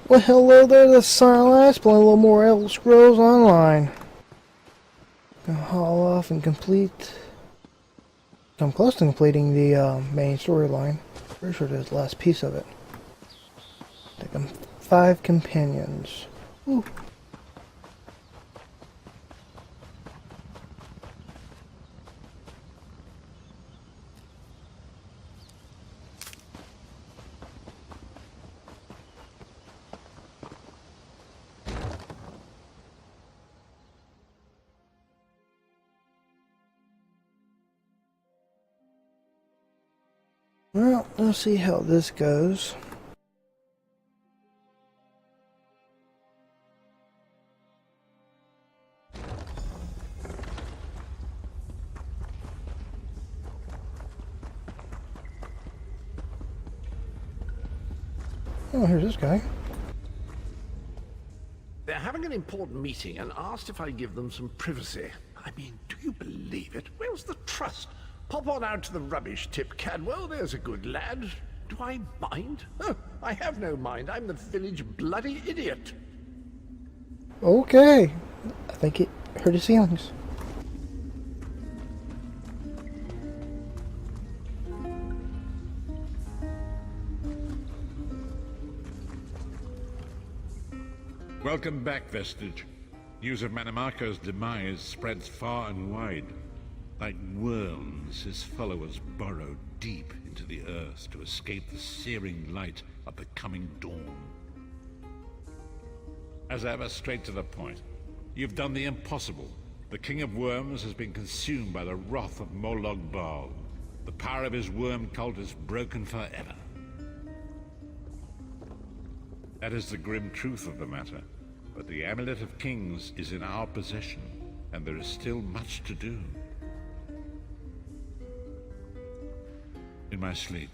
Well, hello there, this is Silas, playing a little more Elder Scrolls Online. Gonna haul off and complete... I'm close to completing the main storyline. Pretty sure there's the last piece of it. Take them 5 companions. Woo. Well, let's see how this goes. Oh, here's this guy. They're having an important meeting and asked if I give them some privacy. I mean, do you believe it? Where's the trust? Pop on out to the rubbish tip, Cadwell. There's a good lad. Do I mind? Oh, I have no mind. I'm the village bloody idiot. Okay. I think it hurt his feelings. Welcome back, Vestige. News of Manimarco's demise spreads far and wide. Like worms, his followers burrow deep into the earth to escape the searing light of the coming dawn. As ever, straight to the point. You've done the impossible. The King of Worms has been consumed by the wrath of Molog Bal. The power of his worm cult is broken forever. That is the grim truth of the matter. But the Amulet of Kings is in our possession, and there is still much to do. In my sleep,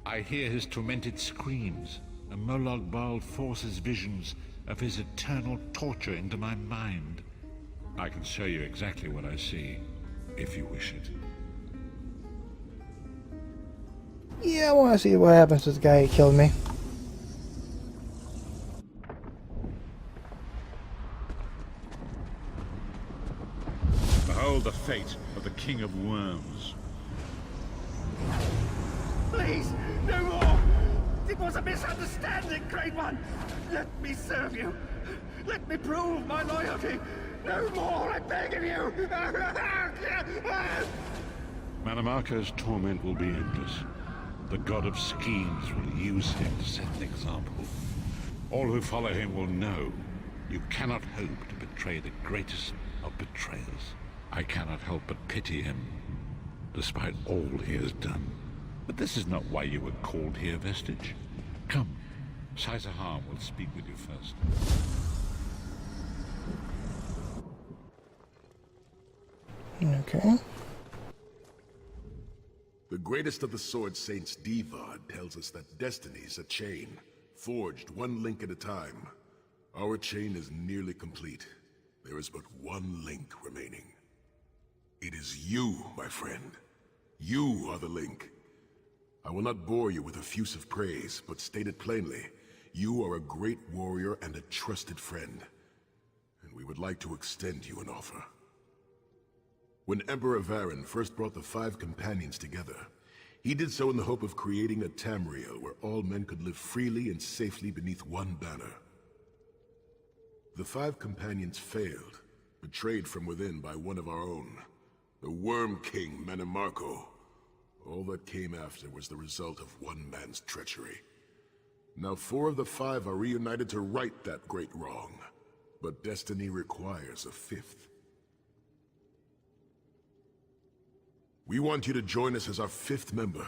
I hear his tormented screams, and Molog Bal forces visions of his eternal torture into my mind. I can show you exactly what I see, if you wish it. Yeah, I want to see what happens to the guy who killed me. Behold the fate of the King of Worms. Please, no more! It was a misunderstanding, Great One! Let me serve you! Let me prove my loyalty! No more, I beg of you! Manimarco's torment will be endless. The god of schemes will use him to set an example. All who follow him will know you cannot hope to betray the greatest of betrayers. I cannot help but pity him, despite all he has done. But this is not why you were called here, Vestige. Come, Caesar will speak with you first. Okay. The greatest of the Sword Saints, Divad, tells us that destiny's a chain, forged one link at a time. Our chain is nearly complete. There is but one link remaining. It is you, my friend. You are the link. I will not bore you with effusive praise, but state it plainly. You are a great warrior and a trusted friend. And we would like to extend you an offer. When Emperor Varen first brought the 5 companions together, he did so in the hope of creating a Tamriel where all men could live freely and safely beneath one banner. The 5 companions failed, betrayed from within by one of our own, the Worm King Manimarco. All that came after was the result of one man's treachery. Now 4 of the 5 are reunited to right that great wrong, but destiny requires a 5th. We want you to join us as our 5th member.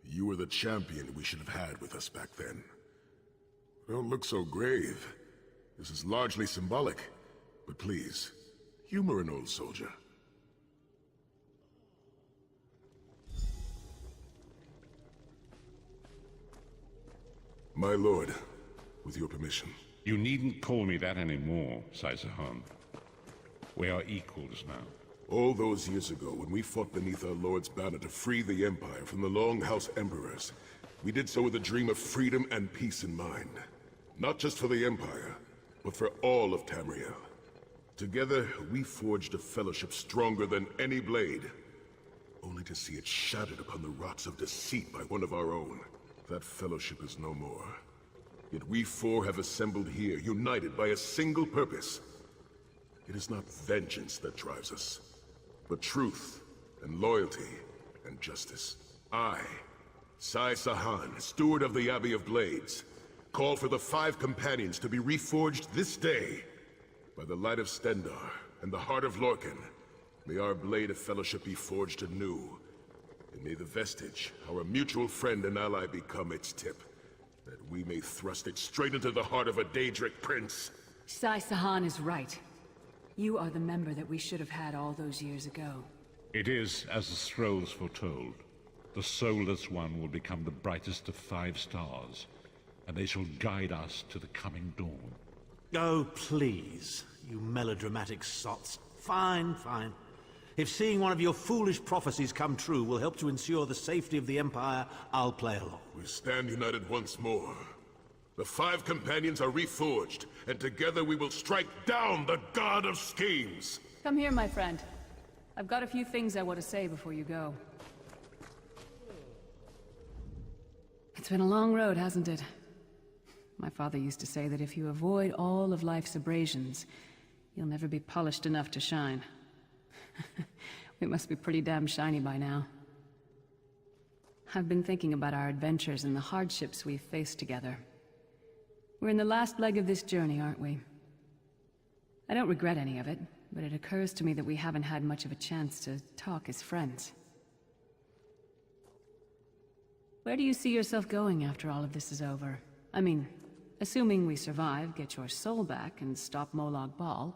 You were the champion we should have had with us back then. Don't look so grave. This is largely symbolic, but please, humor an old soldier. My lord, with your permission. You needn't call me that anymore, Caesar. We are equals now. All those years ago, when we fought beneath our Lord's banner to free the Empire from the Longhouse Emperors, we did so with a dream of freedom and peace in mind. Not just for the Empire, but for all of Tamriel. Together, we forged a fellowship stronger than any blade. Only to see it shattered upon the rocks of deceit by one of our own. That fellowship is no more. Yet we four have assembled here, united by a single purpose. It is not vengeance that drives us, but truth, and loyalty, and justice. I, Sai Sahan, steward of the Abbey of Blades, call for the 5 companions to be reforged this day. By the light of Stendarr and the heart of Lorcan, may our blade of fellowship be forged anew. And may the vestige, our mutual friend and ally, become its tip, that we may thrust it straight into the heart of a Daedric prince. Sai Sahan is right. You are the member that we should have had all those years ago. It is as the scrolls foretold. The soulless one will become the brightest of 5 stars, and they shall guide us to the coming dawn. Oh, please, you melodramatic sots. Fine, fine. If seeing one of your foolish prophecies come true will help to ensure the safety of the Empire, I'll play along. We stand united once more. The 5 companions are reforged, and together we will strike down the God of Schemes! Come here, my friend. I've got a few things I want to say before you go. It's been a long road, hasn't it? My father used to say that if you avoid all of life's abrasions, you'll never be polished enough to shine. We must be pretty damn shiny by now. I've been thinking about our adventures and the hardships we've faced together. We're in the last leg of this journey, aren't we? I don't regret any of it, but it occurs to me that we haven't had much of a chance to talk as friends. Where do you see yourself going after all of this is over? I mean, assuming we survive, get your soul back, and stop Molag Bal.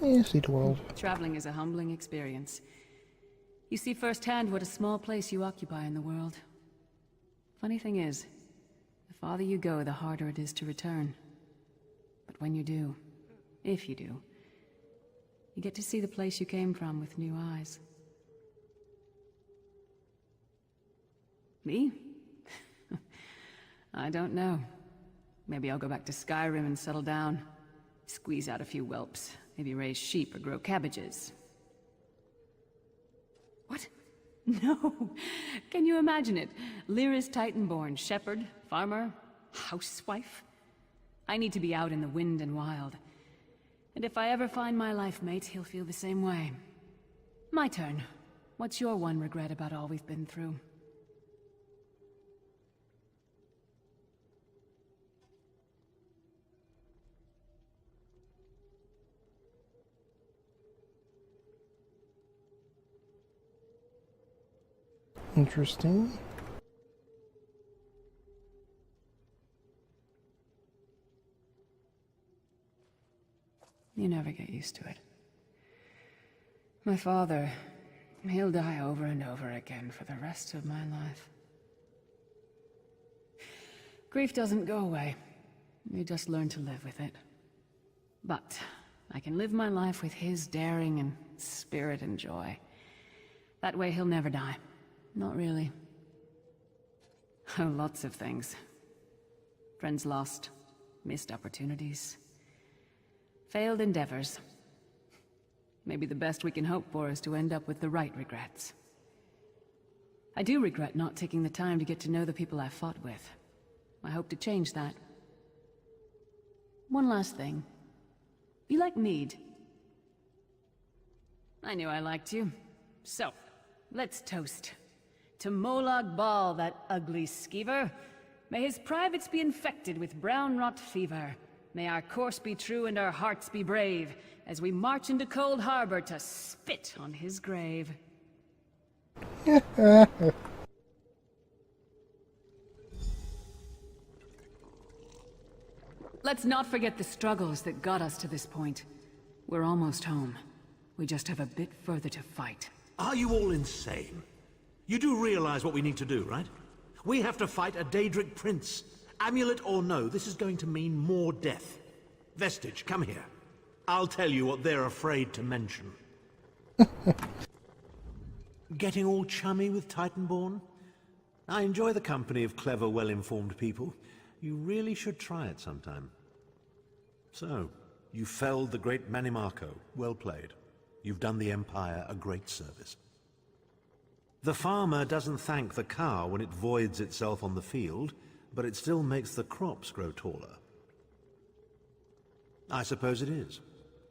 Yeah, see the world. Traveling is a humbling experience. You see firsthand what a small place you occupy in the world. Funny thing is, the farther you go, the harder it is to return. But when you do, if you do, you get to see the place you came from with new eyes. Me? I don't know. Maybe I'll go back to Skyrim and settle down. Squeeze out a few whelps. Maybe raise sheep or grow cabbages. What? No! Can you imagine it? Lyra's Titan-born shepherd, farmer, housewife? I need to be out in the wind and wild. And if I ever find my life mate, he'll feel the same way. My turn. What's your one regret about all we've been through? Interesting. You never get used to it. My father, he'll die over and over again for the rest of my life. Grief doesn't go away. You just learn to live with it. But I can live my life with his daring and spirit and joy. That way he'll never die. Not really. Oh, lots of things. Friends lost, missed opportunities, failed endeavors. Maybe the best we can hope for is to end up with the right regrets. I do regret not taking the time to get to know the people I fought with. I hope to change that. One last thing. You like mead? I knew I liked you. So, let's toast. To Molag Bal, that ugly skeever. May his privates be infected with brown rot fever. May our course be true and our hearts be brave, as we march into Cold Harbor to spit on his grave. Let's not forget the struggles that got us to this point. We're almost home. We just have a bit further to fight. Are you all insane? You do realize what we need to do, right? We have to fight a Daedric prince. Amulet or no, this is going to mean more death. Vestige, come here. I'll tell you what they're afraid to mention. Getting all chummy with Titanborn? I enjoy the company of clever, well-informed people. You really should try it sometime. So, you felled the great Manimarco. Well played. You've done the Empire a great service. The farmer doesn't thank the cow when it voids itself on the field, but it still makes the crops grow taller. I suppose it is,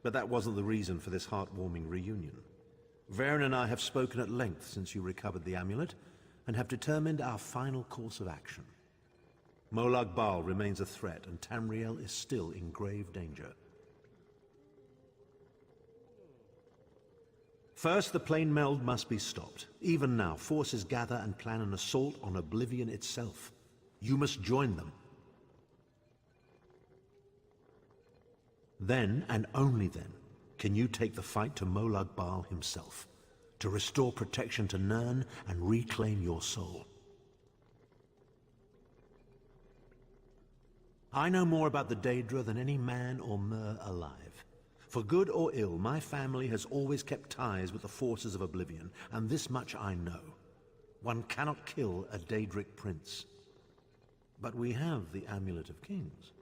but that wasn't the reason for this heartwarming reunion. Varen and I have spoken at length since you recovered the amulet, and have determined our final course of action. Molag Bal remains a threat, and Tamriel is still in grave danger. First, the plane meld must be stopped. Even now, forces gather and plan an assault on Oblivion itself. You must join them. Then, and only then, can you take the fight to Molag Bal himself, to restore protection to Nirn and reclaim your soul. I know more about the Daedra than any man or mer alive. For good or ill, my family has always kept ties with the forces of Oblivion, and this much I know. One cannot kill a Daedric prince. But we have the Amulet of Kings.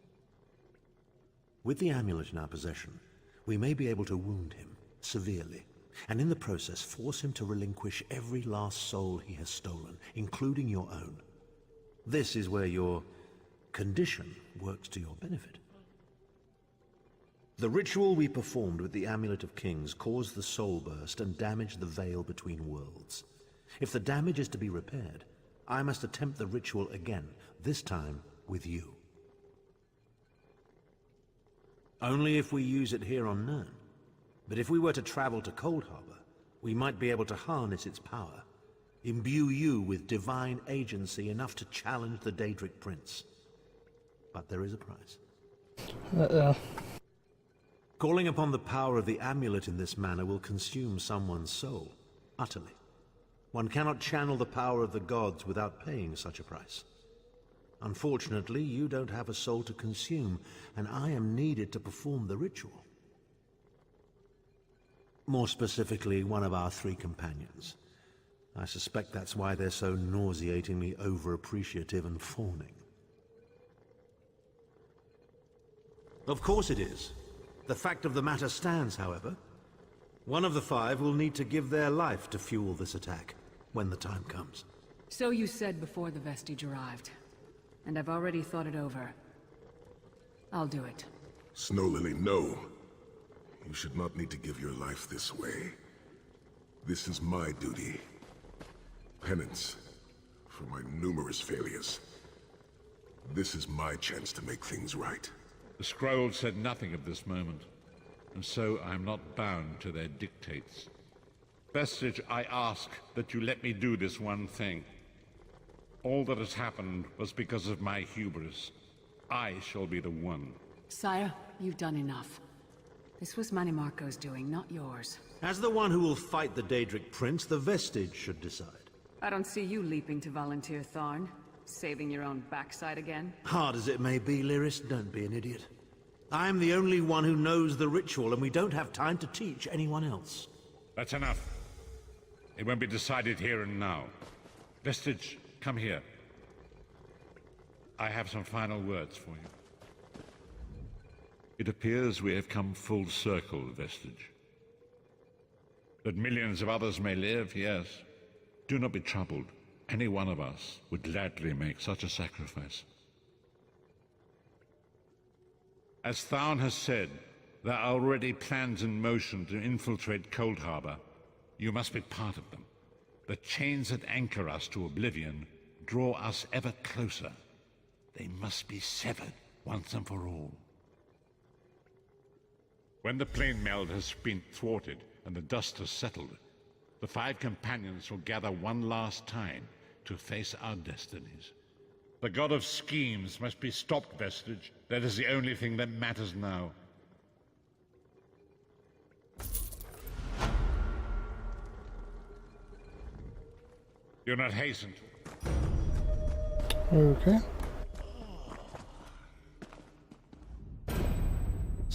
With the amulet in our possession, we may be able to wound him severely, and in the process force him to relinquish every last soul he has stolen, including your own. This is where your condition works to your benefit. The ritual we performed with the Amulet of Kings caused the soul burst and damaged the veil between worlds. If the damage is to be repaired, I must attempt the ritual again, this time with you. Only if we use it here on Nirn. But if we were to travel to Cold Harbor, we might be able to harness its power, imbue you with divine agency enough to challenge the Daedric Prince. But there is a price. Uh-oh. Calling upon the power of the amulet in this manner will consume someone's soul, utterly. One cannot channel the power of the gods without paying such a price. Unfortunately, you don't have a soul to consume, and I am needed to perform the ritual. More specifically, one of our 3 companions. I suspect that's why they're so nauseatingly over-appreciative and fawning. Of course it is. The fact of the matter stands, however. One of the 5 will need to give their life to fuel this attack, when the time comes. So you said before the vestige arrived. And I've already thought it over. I'll do it. Snow Lily, no. You should not need to give your life this way. This is my duty. Penance for my numerous failures. This is my chance to make things right. The scroll said nothing of this moment, and so I am not bound to their dictates. Vestige, I ask that you let me do this one thing. All that has happened was because of my hubris. I shall be the one. Sire, you've done enough. This was Manimarco's doing, not yours. As the one who will fight the Daedric Prince, the Vestige should decide. I don't see you leaping to volunteer, Tharn. Saving your own backside again? Hard as it may be, Lyris, don't be an idiot. I'm the only one who knows the ritual, and we don't have time to teach anyone else. That's enough. It won't be decided here and now. Vestige, come here. I have some final words for you. It appears we have come full circle, Vestige. That millions of others may live, yes. Do not be troubled. Any one of us would gladly make such a sacrifice. As Tharn has said, there are already plans in motion to infiltrate Cold Harbor. You must be part of them. The chains that anchor us to Oblivion draw us ever closer. They must be severed once and for all. When the plane meld has been thwarted and the dust has settled, the 5 companions will gather one last time to face our destinies. The god of schemes must be stopped, Vestige. That is the only thing that matters now. Do not hasten. Okay.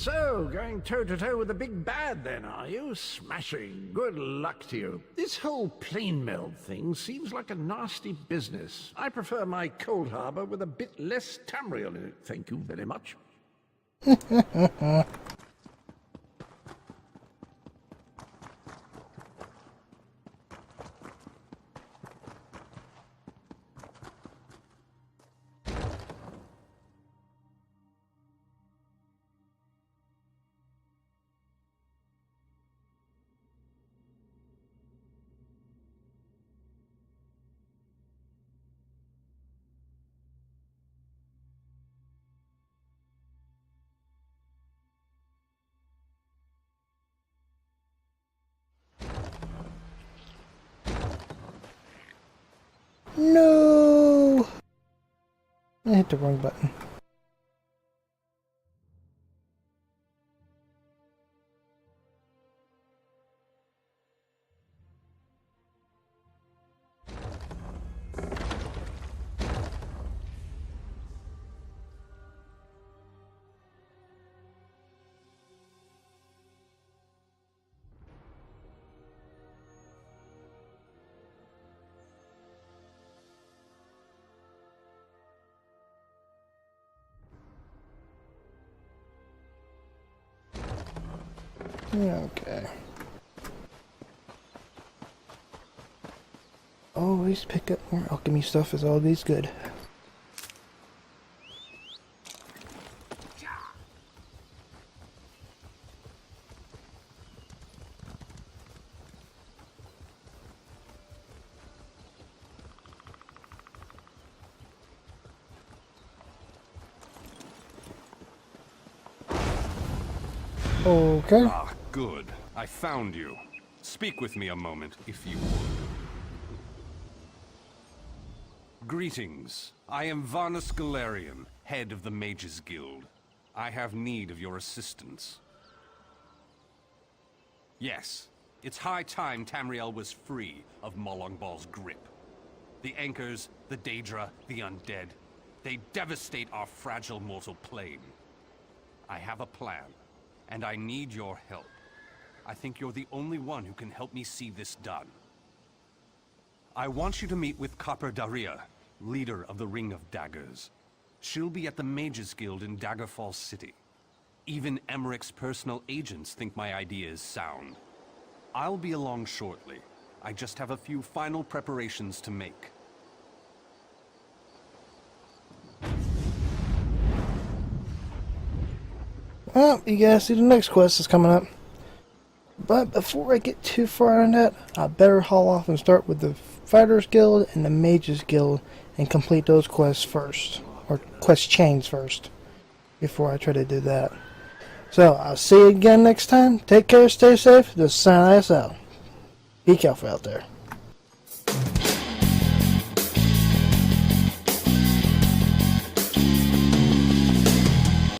So, going toe-to-toe with the big bad then, are you? Smashing. Good luck to you. This whole plane meld thing seems like a nasty business. I prefer my cold harbor with a bit less Tamriel in it, thank you very much. No! I hit the wrong button. Okay. Always pick up more alchemy stuff, is always good. Okay. Ah, good. I found you. Speak with me a moment, if you would. Greetings. I am Varnus Galarian, head of the Mages Guild. I have need of your assistance. Yes, it's high time Tamriel was free of Molongbal's grip. The Anchors, the Daedra, the Undead, they devastate our fragile mortal plane. I have a plan, and I need your help. I think you're the only one who can help me see this done. I want you to meet with Copper Daria, leader of the Ring of Daggers. She'll be at the Mages Guild in Daggerfall City. Even Emmerich's personal agents think my idea is sound. I'll be along shortly. I just have a few final preparations to make. Well, you guys see the next quest is coming up. But before I get too far on that, I better haul off and start with the Fighters Guild and the Mages Guild and complete those quests first. Or quest chains first. Before I try to do that. So, I'll see you again next time. Take care, stay safe. Just sign us out. Be careful out there.